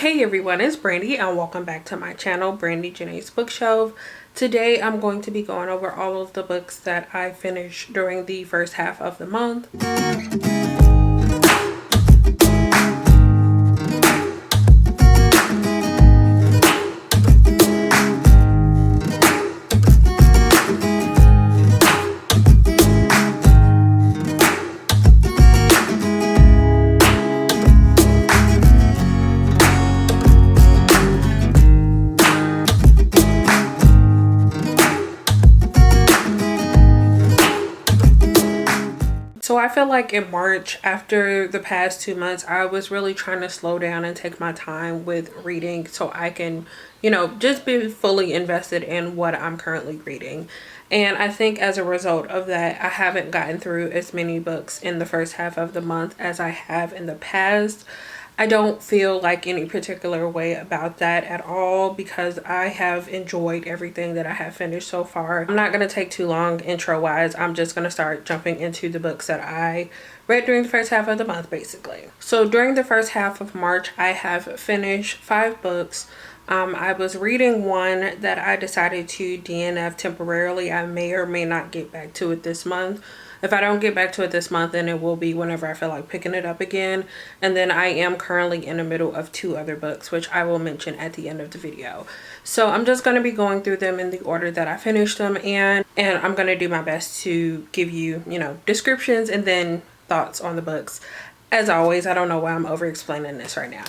Hey everyone, it's Brandy and welcome back to my channel, Brandy Janae's Bookshelf. Today I'm going to be going over all of the books that I finished during the first half of the month. So I feel like in March, after the past 2 months, I was really trying to slow down and take my time with reading so I can, just be fully invested in what I'm currently reading. And I think as a result of that, I haven't gotten through as many books in the first half of the month as I have in the past. I don't feel like any particular way about that at all because I have enjoyed everything that I have finished so far. I'm not going to take too long intro wise. I'm just going to start jumping into the books that I read during the first half of the month basically. So during the first half of March, I have finished 5 books. I was reading one that I decided to DNF temporarily. I may or may not get back to it this month. If I don't get back to it this month, then it will be whenever I feel like picking it up again. And then I am currently in the middle of 2 other books, which I will mention at the end of the video. So I'm just going to be going through them in the order that I finished them and I'm going to do my best to give you, descriptions and then thoughts on the books. As always, I don't know why I'm over explaining this right now.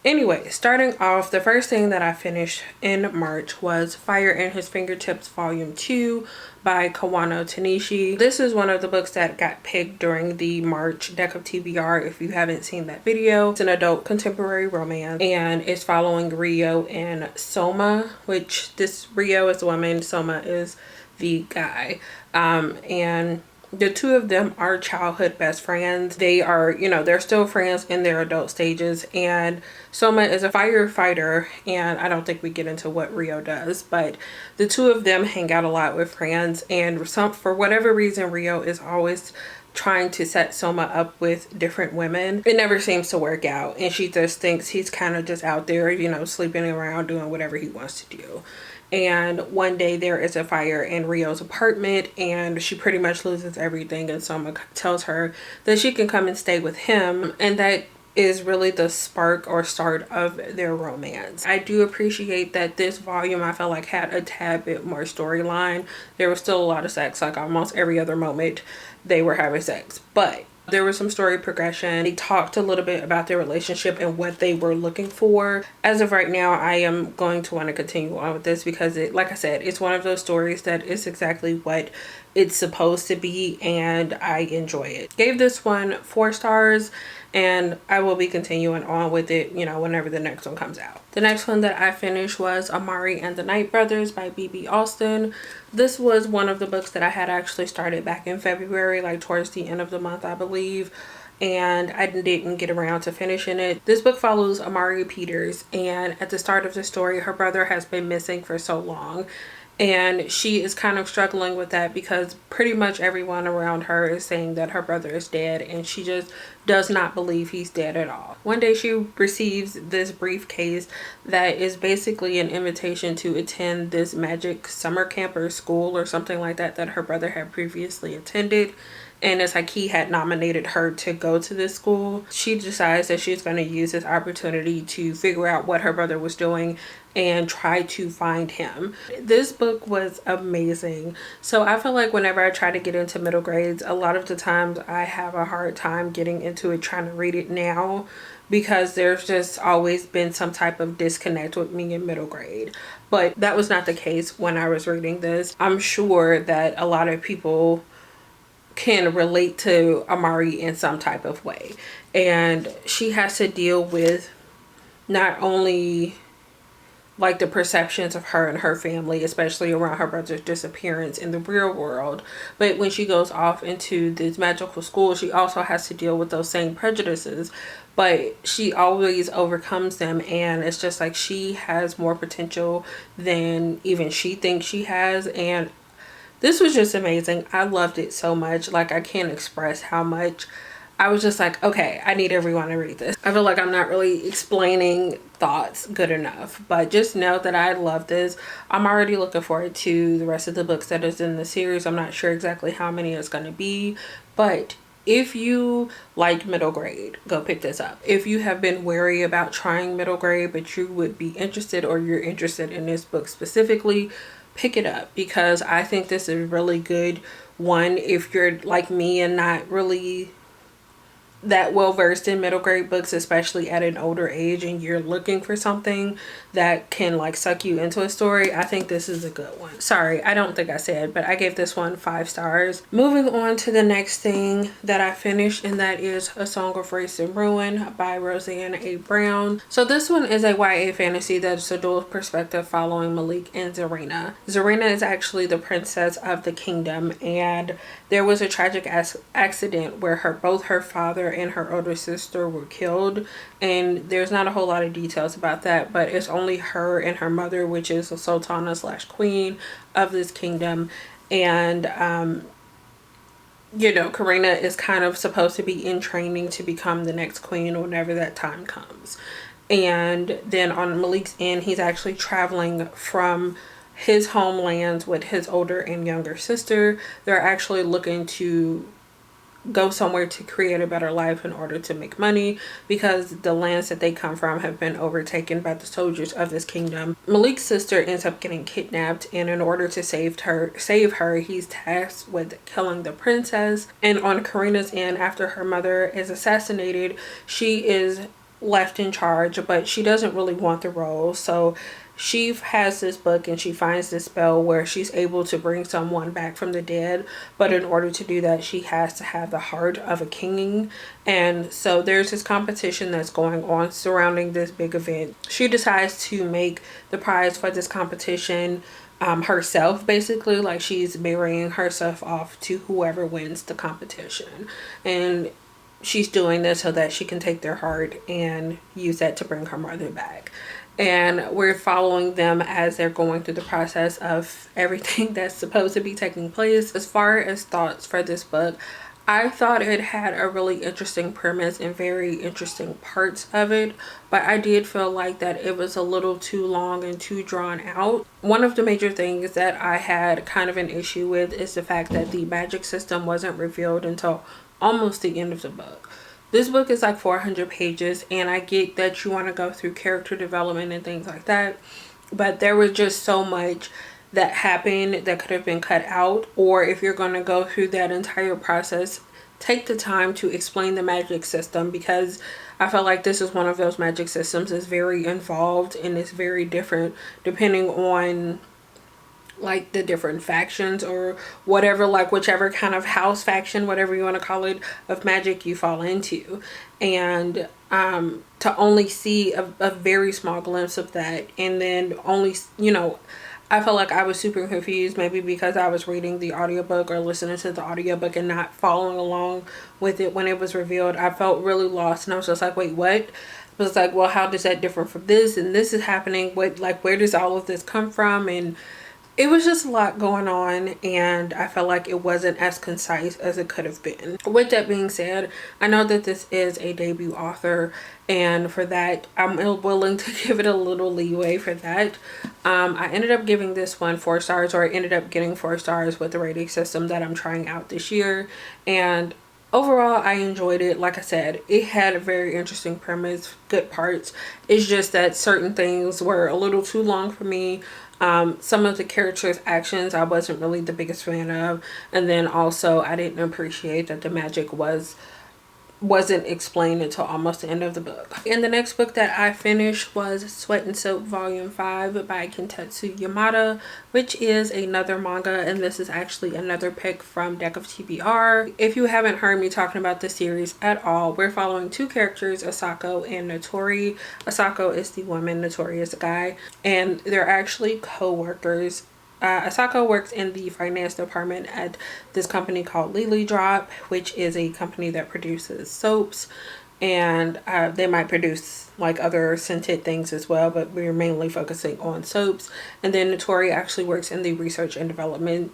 Anyway, starting off, the first thing that I finished in March was Fire in His Fingertips Volume 2 by Kawano Tanishi. This is one of the books that got picked during the March deck of TBR. If you haven't seen that video, it's an adult contemporary romance and it's following Rio and Soma, which this Rio is the woman, Soma is the guy. And the 2 of them are childhood best friends. They are, they're still friends in their adult stages. And Soma is a firefighter. And I don't think we get into what Rio does. But the 2 of them hang out a lot with friends. And for whatever reason, Rio is always trying to set Soma up with different women. It never seems to work out. And she just thinks he's kind of just out there, sleeping around, doing whatever he wants to do. And one day there is a fire in Rio's apartment and she pretty much loses everything, and Soma tells her that she can come and stay with him, and that is really the spark or start of their romance. I do appreciate that this volume I felt like had a tad bit more storyline. There was still a lot of sex, like almost every other moment they were having sex, but there was some story progression. They talked a little bit about their relationship and what they were looking for. As of right now, I am going to want to continue on with this because like I said, it's one of those stories that is exactly what it's supposed to be and I enjoy it. Gave this one 4 stars and I will be continuing on with it, whenever the next one comes out. The next one that I finished was Amari and the Night Brothers by B.B. Alston. This was one of the books that I had actually started back in February, like towards the end of the month, I believe. And I didn't get around to finishing it. This book follows Amari Peters, and at the start of the story, her brother has been missing for so long. And she is kind of struggling with that because pretty much everyone around her is saying that her brother is dead, and she just does not believe he's dead at all. One day she receives this briefcase that is basically an invitation to attend this magic summer camp or school or something like that that her brother had previously attended. And it's like he had nominated her to go to this school. She decides that she's going to use this opportunity to figure out what her brother was doing and try to find him. This book was amazing. So I feel like whenever I try to get into middle grades, a lot of the times I have a hard time getting into it, trying to read it now, because there's just always been some type of disconnect with me in middle grade. But that was not the case when I was reading this. I'm sure that a lot of people can relate to Amari in some type of way, and she has to deal with not only like the perceptions of her and her family, especially around her brother's disappearance in the real world, but when she goes off into this magical school, she also has to deal with those same prejudices, but she always overcomes them. And it's just like she has more potential than even she thinks she has. And this was just amazing. I loved it so much. Like, I can't express how much I was just like, okay, I need everyone to read this. I feel like I'm not really explaining thoughts good enough, but just know that I love this. I'm already looking forward to the rest of the books that is in the series. I'm not sure exactly how many it's going to be, but if you like middle grade, go pick this up. If you have been wary about trying middle grade, but you would be interested, or you're interested in this book specifically, pick it up, because I think this is a really good one if you're like me and not really that well versed in middle grade books, especially at an older age, and you're looking for something that can like suck you into a story. I think this is a good one. Sorry, I don't think I said, but I gave this one 5 stars. Moving on to the next thing that I finished, and that is A Song of Race and Ruin by Roseanne A. Brown. So this one is a YA fantasy that's a dual perspective following Malik and Zarina. Zarina is actually the princess of the kingdom, and there was a tragic accident where both her father and her older sister were killed, and there's not a whole lot of details about that, but it's only her and her mother, which is the sultana slash queen of this kingdom. And you know, Karina is kind of supposed to be in training to become the next queen whenever that time comes. And then on Malik's end, he's actually traveling from his homelands with his older and younger sister. They're actually looking to go somewhere to create a better life in order to make money, because the lands that they come from have been overtaken by the soldiers of this kingdom. Malik's sister ends up getting kidnapped, and in order to save her, he's tasked with killing the princess. And on Karina's end, after her mother is assassinated, she is left in charge, but she doesn't really want the role. So she has this book and she finds this spell where she's able to bring someone back from the dead, but in order to do that, she has to have the heart of a king. And so there's this competition that's going on surrounding this big event. She decides to make the prize for this competition herself, basically, like she's marrying herself off to whoever wins the competition. And she's doing this so that she can take their heart and use that to bring her mother back. And we're following them as they're going through the process of everything that's supposed to be taking place. As far as thoughts for this book, I thought it had a really interesting premise and very interesting parts of it, but I did feel like that it was a little too long and too drawn out. One of the major things that I had kind of an issue with is the fact that the magic system wasn't revealed until almost the end of the book. This book is like 400 pages, and I get that you want to go through character development and things like that, but there was just so much that happened that could have been cut out. Or if you're going to go through that entire process, take the time to explain the magic system, because I felt like this is one of those magic systems that's very involved and it's very different depending on like the different factions or whatever, like whichever kind of house, faction, whatever you want to call it, of magic you fall into. And to only see a very small glimpse of that, and then only, you know, I felt like I was super confused, maybe because I was reading the audiobook or listening to the audiobook and not following along with it when it was revealed. I felt really lost, and I was just like, wait, what? I was like, well, how does that differ from this? And this is happening. What, like, where does all of this come from? And it was just a lot going on, and I felt like it wasn't as concise as it could have been. With that being said, I know that this is a debut author, and for that, I'm willing to give it a little leeway for that. I ended up giving this one 4 stars, or I ended up getting 4 stars with the rating system that I'm trying out this year. And overall, I enjoyed it. Like I said, it had a very interesting premise, good parts. It's just that certain things were a little too long for me. Some of the characters' actions I wasn't really the biggest fan of, and then also I didn't appreciate that the magic wasn't explained until almost the end of the book. And the next book that I finished was Sweat and Soap Volume 5 by Kintetsu Yamada, which is another manga, and this is actually another pick from Deck of TBR. If you haven't heard me talking about this series at all, we're following 2 characters, Asako and Notori. Asako is the woman, Notori is the guy, and they're actually co-workers. Asako works in the finance department at this company called Lily Drop, which is a company that produces soaps, and they might produce like other scented things as well, but we're mainly focusing on soaps. And then Notori actually works in the research and development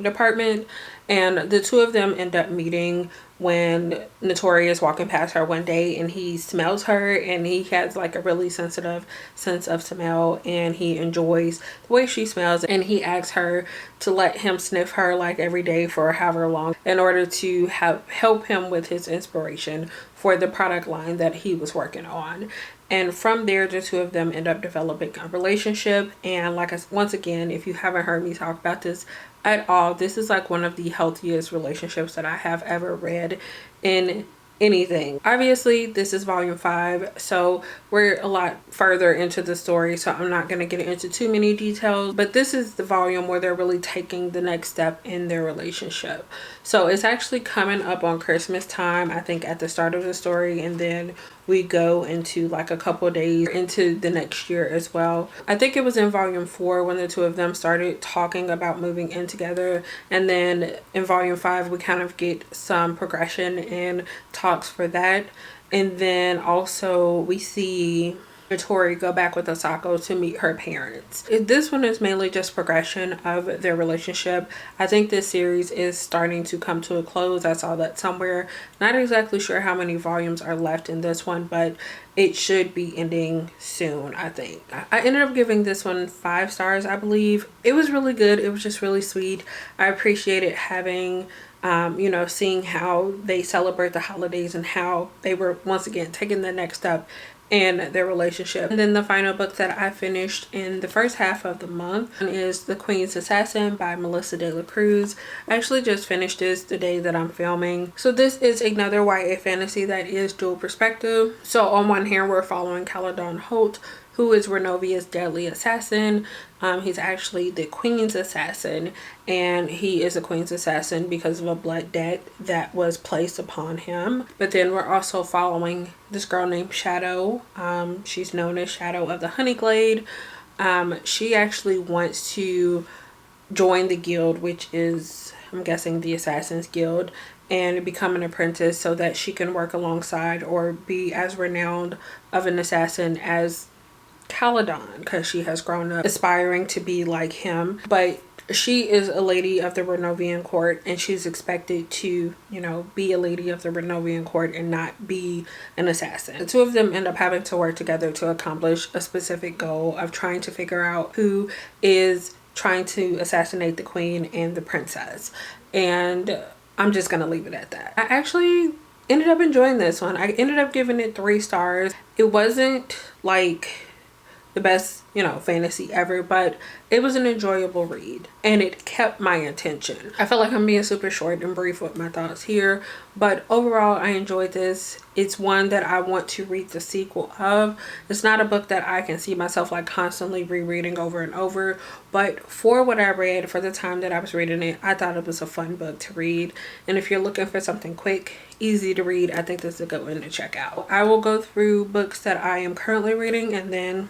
department, and the two of them end up meeting when Notori is walking past her one day, and he smells her, and he has like a really sensitive sense of smell, and he enjoys the way she smells, and he asks her to let him sniff her like every day for however long in order to help him with his inspiration for the product line that he was working on. And from there, the two of them end up developing a relationship. And like once again, if you haven't heard me talk about this at all, this is like one of the healthiest relationships that I have ever read in anything. Obviously, this is volume 5, so we're a lot further into the story, so I'm not going to get into too many details, but this is the volume where they're really taking the next step in their relationship. So it's actually coming up on Christmas time, I think, at the start of the story, and then we go into like a couple days into the next year as well. I think it was in volume 4 when the two of them started talking about moving in together, and then in volume 5 we kind of get some progression and talks for that. And then also we see Tori go back with Asako to meet her parents. This one is mainly just progression of their relationship. I think this series is starting to come to a close. I saw that somewhere. Not exactly sure how many volumes are left in this one, but it should be ending soon, I think. I ended up giving this one 5 stars, I believe. It was really good. It was just really sweet. I appreciated having you know, seeing how they celebrate the holidays and how they were once again taking the next step in their relationship. And then the final book that I finished in the first half of the month is The Queen's Assassin by Melissa de la Cruz. I actually just finished this the day that I'm filming. So this is another YA fantasy that is dual perspective. So on one hand, we're following Caledon Holt, who is Renovia's deadly assassin. He's actually the Queen's assassin, and he is a Queen's assassin because of a blood debt that was placed upon him. But then we're also following this girl named Shadow. She's known as Shadow of the Honeyglade. She actually wants to join the guild, which is, I'm guessing, the Assassin's Guild, and become an apprentice so that she can work alongside or be as renowned of an assassin as Caledon, because she has grown up aspiring to be like him. But she is a lady of the Renovian court, and she's expected to, you know, be a lady of the Renovian court and not be an assassin. The two of them end up having to work together to accomplish a specific goal of trying to figure out who is trying to assassinate the queen and the princess. And I'm just gonna leave it at that. I actually ended up enjoying this one. I ended up giving it 3 stars. It wasn't like the best, you know, fantasy ever, but it was an enjoyable read and it kept my attention. I feel like I'm being super short and brief with my thoughts here, but overall I enjoyed this. It's one that I want to read the sequel of. It's not a book that I can see myself like constantly rereading over and over, but for what I read, for the time that I was reading it, I thought it was a fun book to read. And if you're looking for something quick, easy to read, I think this is a good one to check out. I will go through books that I am currently reading and then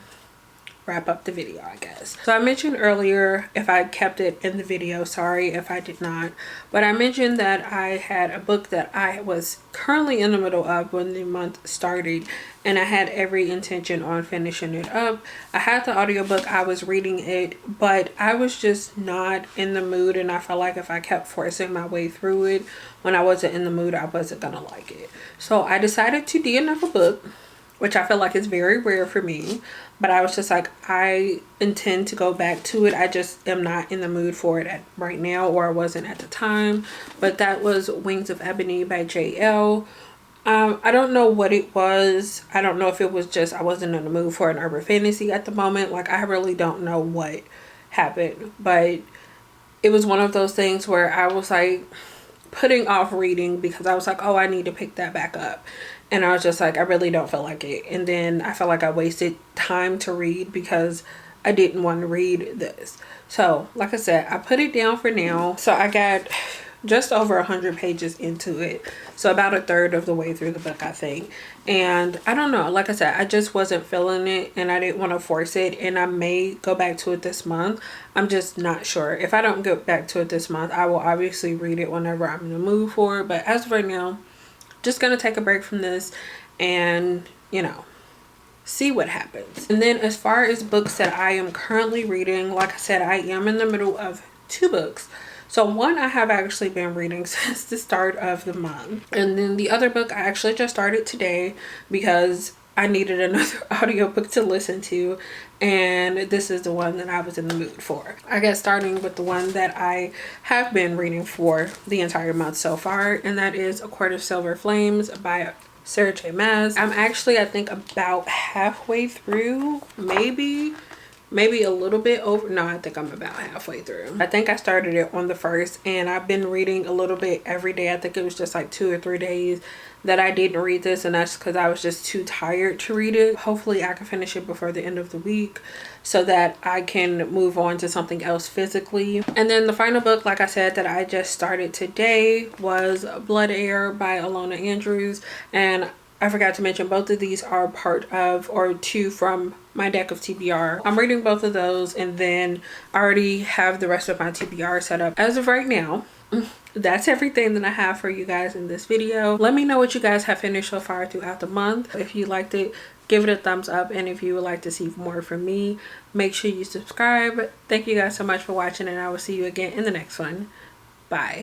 wrap up the video, I guess. So I mentioned earlier, if I kept it in the video, sorry if I did not, but I mentioned that I had a book that I was currently in the middle of when the month started, and I had every intention on finishing it up. I had the audiobook, I was reading it, but I was just not in the mood, and I felt like if I kept forcing my way through it when I wasn't in the mood, I wasn't gonna like it. So I decided to DNF a book, which I feel like is very rare for me, but I was just like, I intend to go back to it. I just am not in the mood for it right now, or I wasn't at the time. But that was Wings of Ebony by JL. I don't know what it was. I don't know if it was just I wasn't in the mood for an urban fantasy at the moment. Like, I really don't know what happened, but it was one of those things where I was like putting off reading because I was like, oh, I need to pick that back up. And I was just like, I really don't feel like it. And then I felt like I wasted time to read because I didn't want to read this. So like I said, I put it down for now. So I got just over 100 pages into it. So about a third of the way through the book, I think. And I don't know, like I said, I just wasn't feeling it and I didn't want to force it. And I may go back to it this month. I'm just not sure. If I don't go back to it this month, I will obviously read it whenever I'm in the mood for it. But as of right now, just gonna take a break from this and, you know, see what happens. And then as far as books that I am currently reading, like I said, I am in the middle of 2 books. So one I have actually been reading since the start of the month, and then the other book I actually just started today because I needed another audiobook to listen to, and this is the one that I was in the mood for. I guess starting with the one that I have been reading for the entire month so far, and that is A Court of Silver Flames by Sarah J. Maas. I'm actually, I think, about halfway through, maybe a little bit over. No, I think I'm about halfway through. I think I started it on the 1st, and I've been reading a little bit every day. I think it was just like 2 or 3 days that I didn't read this, and that's because I was just too tired to read it. Hopefully I can finish it before the end of the week so that I can move on to something else physically. And then the final book, like I said, that I just started today was Blood Air by Alona Andrews, and I forgot to mention both of these are part of, or two from, my deck of TBR. I'm reading both of those, and then I already have the rest of my TBR set up as of right now. That's everything that I have for you guys in this video. Let me know what you guys have finished so far throughout the month. If you liked it, give it a thumbs up, and if you would like to see more from me, make sure you subscribe. Thank you guys so much for watching, and I will see you again in the next one. Bye.